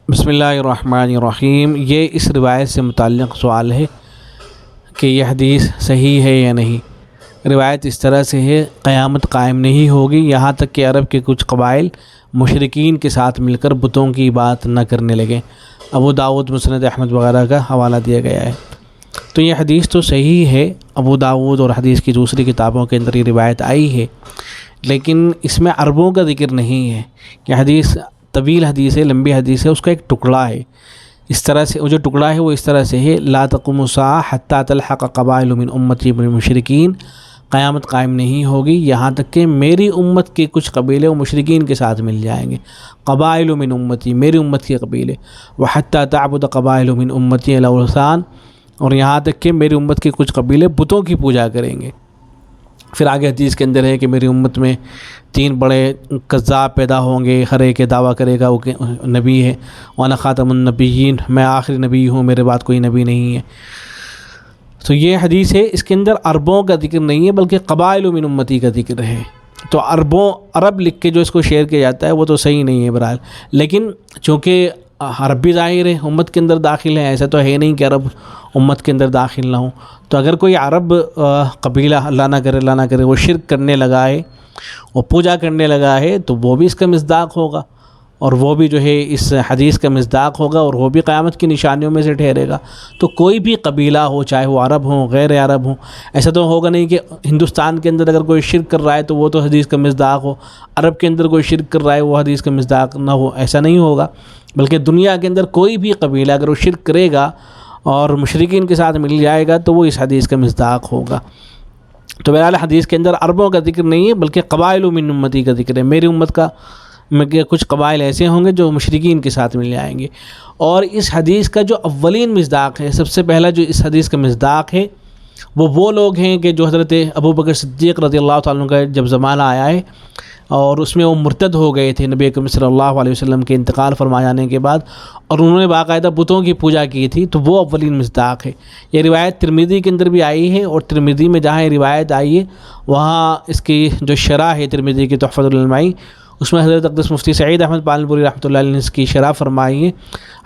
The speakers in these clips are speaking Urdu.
بسم اللہ الرحمن الرحیم۔ یہ اس روایت سے متعلق سوال ہے کہ یہ حدیث صحیح ہے یا نہیں۔ روایت اس طرح سے ہے، قیامت قائم نہیں ہوگی یہاں تک کہ عرب کے کچھ قبائل مشرکین کے ساتھ مل کر بتوں کی بات نہ کرنے لگیں۔ ابو داؤد، مسند احمد وغیرہ کا حوالہ دیا گیا ہے۔ تو یہ حدیث تو صحیح ہے، ابو داؤد اور حدیث کی دوسری کتابوں کے اندر یہ روایت آئی ہے، لیکن اس میں عربوں کا ذکر نہیں ہے۔ یہ حدیث طویل حدیث ہے، لمبی حدیث ہے، اس کا ایک ٹکڑا ہے۔ اس طرح سے وہ جو ٹکڑا ہے وہ اس طرح سے ہے: لا تقوم الساعة حتى تلحق قبائل من امتی بالمشرکین۔ قیامت قائم نہیں ہوگی یہاں تک کہ میری امت کے کچھ قبیلے و مشرکین کے ساتھ مل جائیں گے۔ قبائل من امتی، میری امت کے قبیلے۔ وحتى تعبد قبائل من امتی الاوثان، اور یہاں تک کہ میری امت کے کچھ قبیلے بتوں کی پوجا کریں گے۔ پھر آگے حدیث کے اندر ہے کہ میری امت میں 3 بڑے کذاب پیدا ہوں گے، ہر ایک دعویٰ کرے گا وہ نبی ہے۔ وانا خاتم النبیین، میں آخری نبی ہوں، میرے بعد کوئی نبی نہیں ہے۔ تو یہ حدیث ہے، اس کے اندر عربوں کا ذکر نہیں ہے بلکہ قبائل من امتی کا ذکر ہے۔ تو عرب لکھ کے جو اس کو شیئر کیا جاتا ہے وہ تو صحیح نہیں ہے بہرحال، لیکن چونکہ عرب بھی ظاہر ہے امت کے اندر داخل ہے، ایسا تو ہے نہیں کہ عرب امت کے اندر داخل نہ ہوں۔ تو اگر کوئی عرب قبیلہ اللہ نہ کرے وہ شرک کرنے لگا ہے، وہ پوجا کرنے لگا ہے، تو وہ بھی اس کا مصداق ہوگا، اور وہ بھی جو ہے اس حدیث کا مصداق ہوگا، اور وہ بھی قیامت کی نشانیوں میں سے ٹھہرے گا۔ تو کوئی بھی قبیلہ ہو، چاہے وہ عرب ہوں غیر عرب ہوں، ایسا تو ہوگا نہیں کہ ہندوستان کے اندر اگر کوئی شرک کر رہا ہے تو وہ تو حدیث کا مصداق ہو، عرب کے اندر کوئی شرک کر رہا ہے وہ حدیث کا مصداق نہ ہو، ایسا نہیں ہوگا۔ بلکہ دنیا کے اندر کوئی بھی قبیلہ اگر وہ شرک کرے گا اور مشرکین کے ساتھ مل جائے گا تو وہ اس حدیث کا مصداق ہوگا۔ تو بہرحال حدیث کے اندر عربوں کا ذکر نہیں ہے بلکہ قبائل من امتی کا ذکر ہے۔ میری امت کا کچھ قبائل ایسے ہوں گے جو مشرکین کے ساتھ مل جائیں گے۔ اور اس حدیث کا جو اولین مصداق ہے، سب سے پہلا جو اس حدیث کا مصداق ہے وہ لوگ ہیں کہ جو حضرت ابو بکر صدیق رضی اللہ تعالیٰ عنہ کا جب زمانہ آیا ہے اور اس میں وہ مرتد ہو گئے تھے نبی اکرم صلی اللہ علیہ وسلم کے انتقال فرما جانے کے بعد، اور انہوں نے باقاعدہ بتوں کی پوجا کی تھی، تو وہ اولین مصداق ہے۔ یہ روایت ترمذی کے اندر بھی آئی ہے، اور ترمذی میں جہاں یہ روایت آئی ہے وہاں اس کی جو شرح ہے ترمذی کی تحفۃ العلمائی، اس میں حضرت اقدس مفتی سعید احمد پالنپوری رحمۃ اللہ علیہ نے اس کی شرح فرمائی ہے۔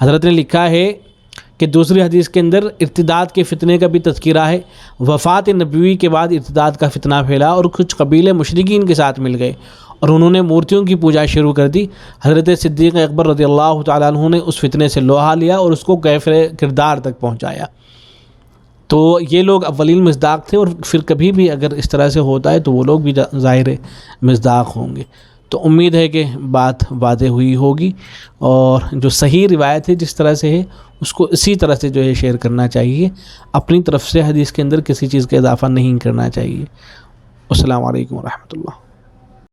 حضرت نے لکھا ہے کہ دوسری حدیث کے اندر ارتداد کے فتنے کا بھی تذکرہ ہے۔ وفات نبوی کے بعد ارتداد کا فتنہ پھیلا اور کچھ قبیلے مشرکین کے ساتھ مل گئے اور انہوں نے مورتیوں کی پوجا شروع کر دی۔ حضرت صدیق اکبر رضی اللہ تعالیٰ عنہ نے اس فتنے سے لوہا لیا اور اس کو کیفر کردار تک پہنچایا۔ تو یہ لوگ اولین مصداق تھے، اور پھر کبھی بھی اگر اس طرح سے ہوتا ہے تو وہ لوگ بھی ظاہر مصداق ہوں گے۔ تو امید ہے کہ بات واضح ہوئی ہوگی، اور جو صحیح روایت ہے جس طرح سے ہے اس کو اسی طرح سے جو ہے شیئر کرنا چاہیے، اپنی طرف سے حدیث کے اندر کسی چیز کا اضافہ نہیں کرنا چاہیے۔ السلام علیکم ورحمۃ اللہ۔